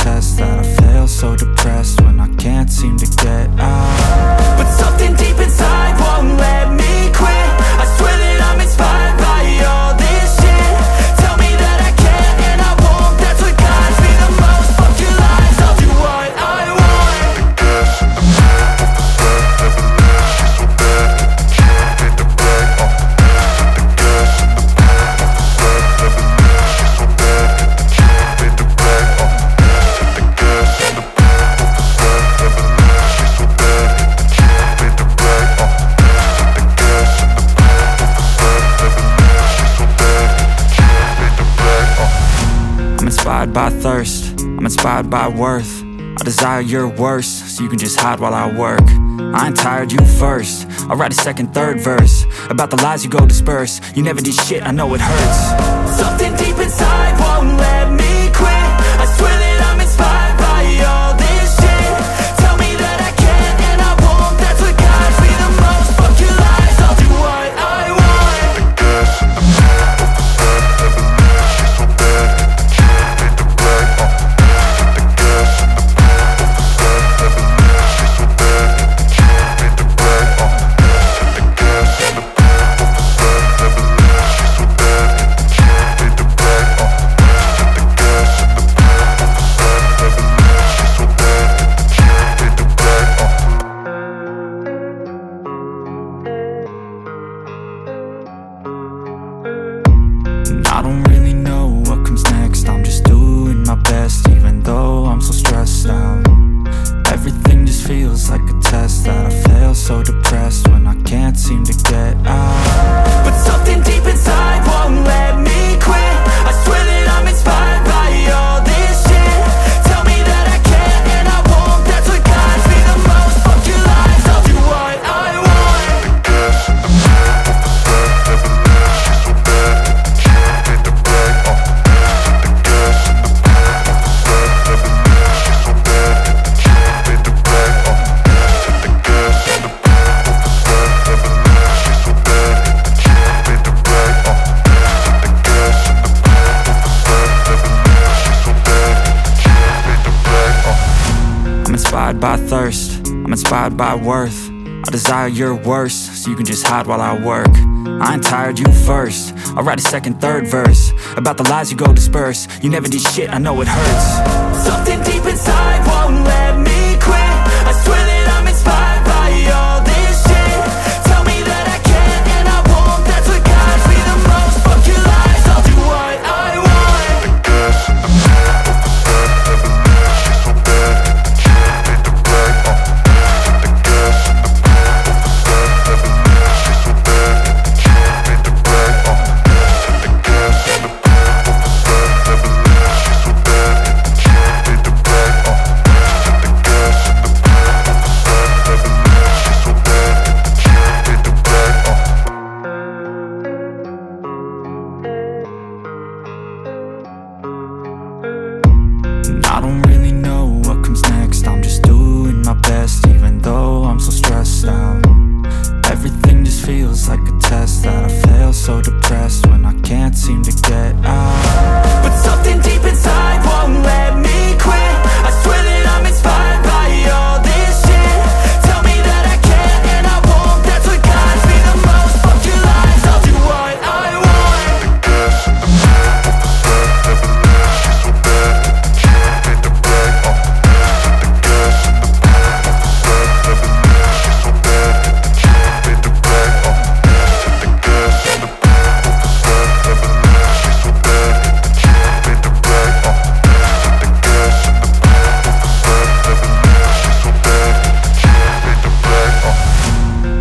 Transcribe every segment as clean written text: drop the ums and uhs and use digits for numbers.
test that I fail, so depressed when I can't seem to get out. But something deep inside won't let me quit. I swear that I'm inspired by all this shit. Tell me that I can and I won't, that's what guides me the most. Fuck your lies, I'll do what I want. I'm inspired by thirst, I'm inspired by worth. I desire your worst, so you can just hide while I work. I ain't tired, you first. I'll write a second, third verse about the lies you go disperse. You never did shit, I know it hurts. Something deep inside won't let me quit. I swear that I'm inspired by all this shit. Tell me that I can and I won't, that's what guides me the most. Fuck your lies, I'll do what I want. I don't really know what comes next. I'm just doing my best, even though I'm so stressed out. Everything just feels like a test that I fail, so depressed when I can't seem to get out. But something deep inside won't let me quit. I swear that I'm inspired by all this shit. Tell me that I can and I won't, that's what guides me the most. Fuck your lies, I'll do what I want. I'm inspired by thirst, I'm inspired by worth. I desire your worst, so you can just hide while I work. I ain't tired, you first. I'll write a second, third verse about the lies you go disperse. You never did shit, I know it hurts. Something deep inside won't let me quit. I swear that I'm inspired by all this shit. Tell me that I can and I won't, that's what guides me the most. Fuck your lies, I'll do what I want. I don't really know what comes next. I'm just doing my best, even though I'm so stressed out. Everything just feels like a test that I fail, so depressed when I can't seem to get out. But something deep inside won't let me quit. I swear that I'm inspired by all this shit. Tell me that I can and I won't, that's what guides me the most. Fuck your lies, I'll do what I want.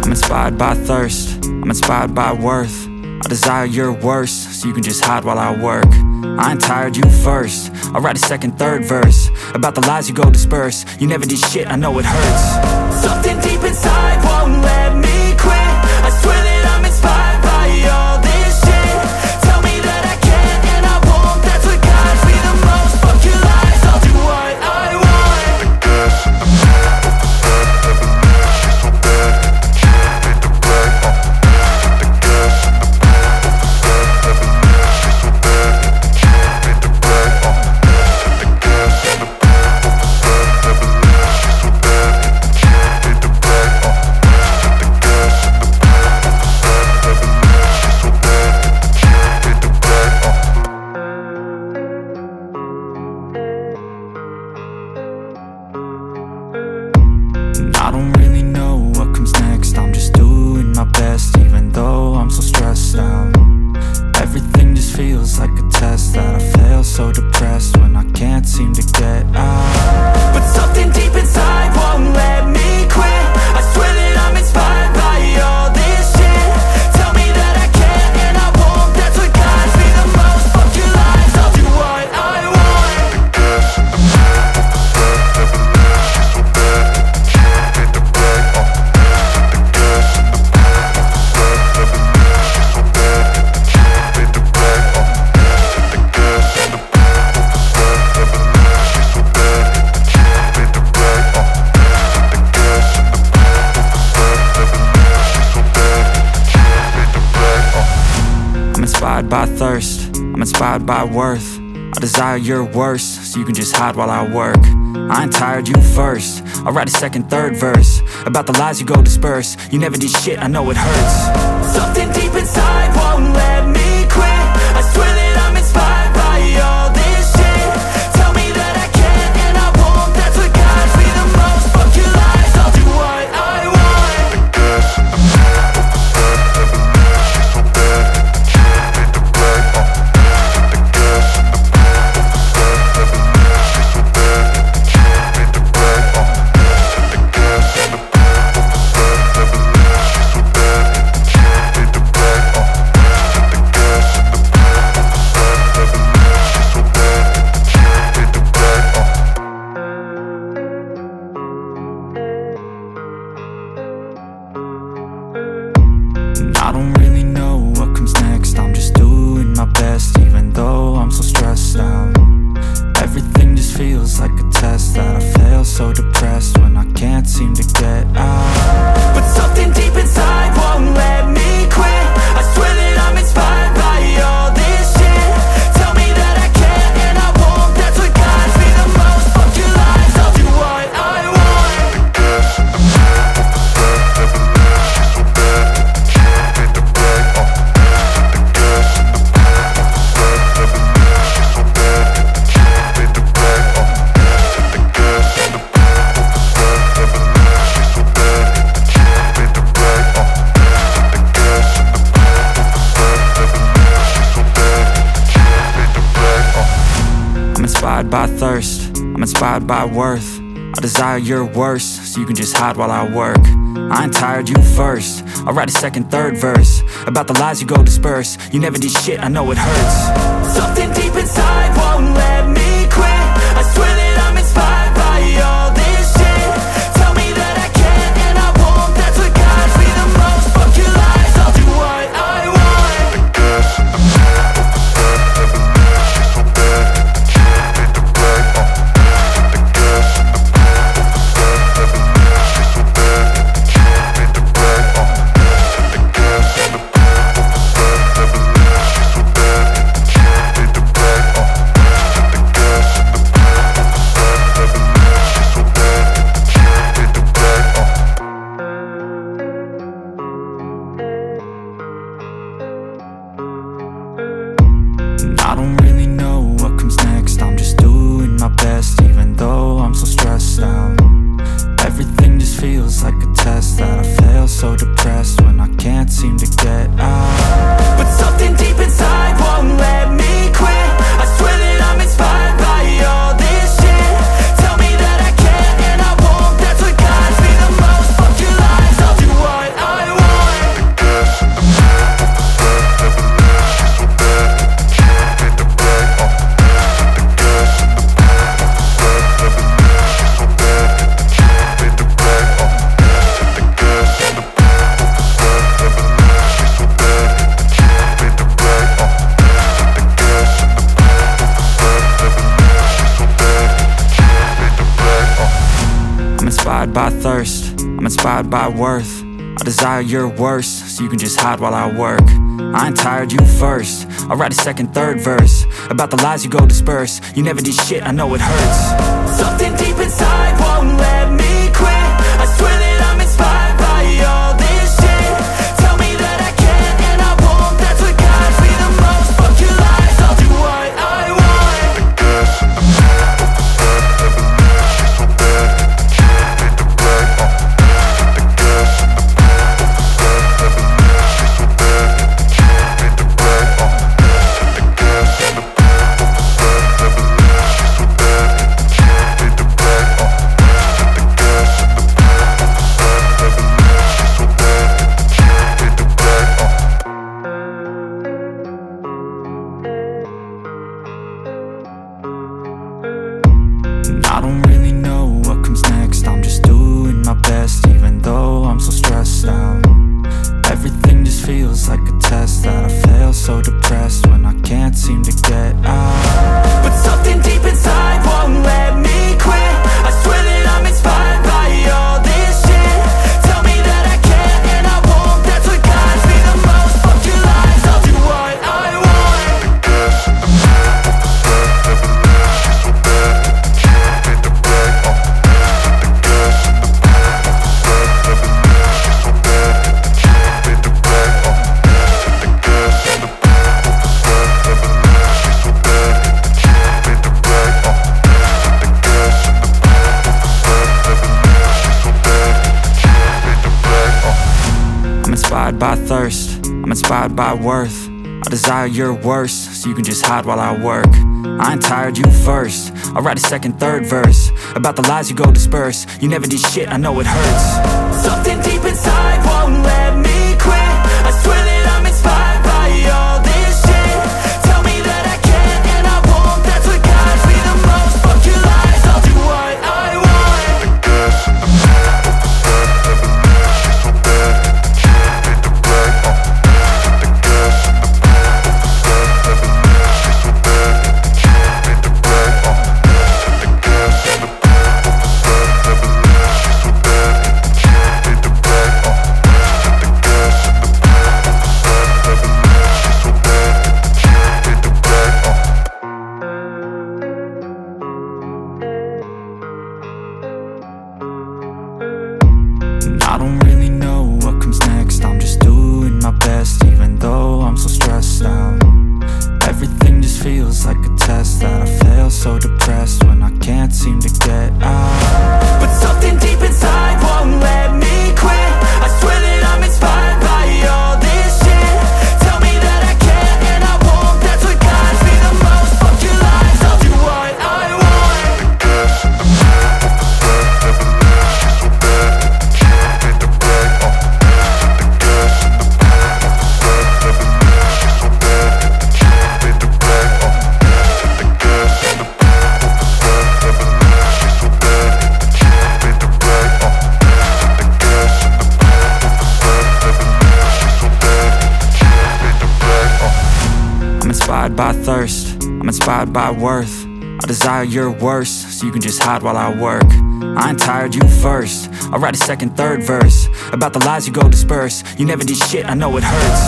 I'm inspired by thirst, I'm inspired by worth. I desire your worst, so you can just hide while I work. I ain't tired, you first. I'll write a second, third verse about the lies you go disperse. You never did shit, I know it hurts. Something deep inside won't let me quit. I swear that I'm inspired by all this shit. Tell me that I can and I won't, that's what guides me the most. Fuck your lies, I'll do what I want. inspired by worth. I desire your worst, so you can just hide while I work. I ain't tired, you first. I'll write a second, third verse about the lies you go disperse. You never did shit, I know it hurts. Something deep inside won't let me quit. I swear that I'm inspired by all this shit. Tell me that I can and I won't. That's what guides me the most. Fuck your lies, I'll do what I want. I don't really know what comes next. I'm just doing my best, even though I'm so stressed out. Everything just feels like a test that I fail, so depressed when I can't seem to get out. But something deep inside won't let me quit. I swear that I'm inspired by all this shit. Tell me that I can and I won't. That's what guides me the most. Fuck your lies, I'll do what I want. I'm inspired by thirst, I'm inspired by worth. I desire your worst, so you can just hide while I work. I ain't tired, you first. I'll write a second, third verse about the lies you go disperse. You never did shit, I know it hurts. Something deep inside won't let me quit. I swear that I'm inspired by all this shit. Tell me that I can and I won't. That's what guides me the most. Fuck your lies, I'll do what I want. I don't really know what comes next. I'm just doing my best, even though I'm so stressed out. Everything just feels like a test that I fail, so depressed when I can't seem to get out. But something deep inside won't let me quit. I swear that I'm inspired by all this shit. Tell me that I can and I won't. That's what guides me the most. Fuck your lies, I'll do what I want. I'm inspired by thirst, I'm inspired by worth. I desire your worst, so you can just hide while I work. I ain't tired, you first. I'll write a second, third verse about the lies you go disperse. You never did shit, I know it hurts. Something deep inside won't let me quit. I swear that I'm inspired by all this shit. Tell me that I can and I won't. That's what guides me the most. Fuck your lies, I'll do what I want. inspired by worth. I desire your worst, so you can just hide while I work. I ain't tired, you first. I'll write a second, third verse about the lies you go disperse. You never did shit, I know it hurts. Something deep inside won't let me quit. I swear that I'm inspired by all this shit. Tell me that I can and I won't. That's what guides me the most. Fuck your lies, I'll do what I want. The gas in the back of the set, never leave, she's so bad. She made the right, the gas in the back of the set, never leave, she's so bad. She made the right, the gas in the back of the set, never leave, she's so bad. She made the right, the gas in the back of the set, never leave, she's so bad. She made the right, I don't really know what comes next. I'm just doing my best, even though I'm so stressed out. Everything just feels like a test that I fail, so depressed when I can't seem to get out. But something deep inside won't let me quit. I swear that I'm inspired by all this shit. Tell me that I can and I won't. That's what guides me the most. Fuck your lies, I'll do what I want. The gas in the back of the set, never leave, she's so bad. She made the right, the gas in the back of the set, never leave, she's so bad. She made the right, the gas in the back of the set, never leave, she's so bad. She made the right, the gas in the back of the set, never leave, she's so bad. She made the right, I'm inspired by thirst, I'm inspired by worth. I desire your worst, so you can just hide while I work. I ain't tired, you first. I'll write a second, third verse about the lies you go disperse. You never did shit, I know it hurts.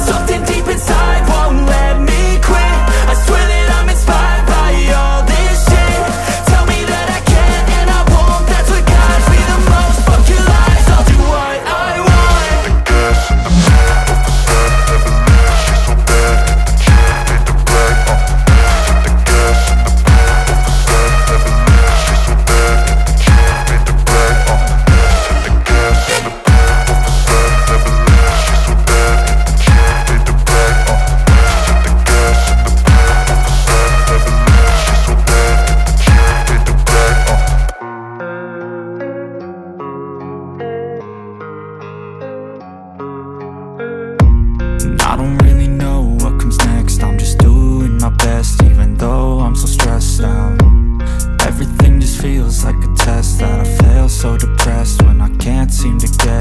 Something deep inside won't let me quit. I swear that I'm inspired by all this shit. Tell me that I can and I won't. That's what guides me the most. Fuck your lies, I'll do what I want. The gas in the back of the set, never leave, she's so bad. She made the right, the gas in the back of the set, never leave, she's so bad. She made the right, the gas in the back of the set, never leave, she's so bad. She made the right, the gas in the back of the set, never leave, she's so bad. She made the right, I don't really know what comes next. I'm just doing my best, even though I'm so stressed out. Everything just feels like a test that I fail, so depressed when I can't seem to get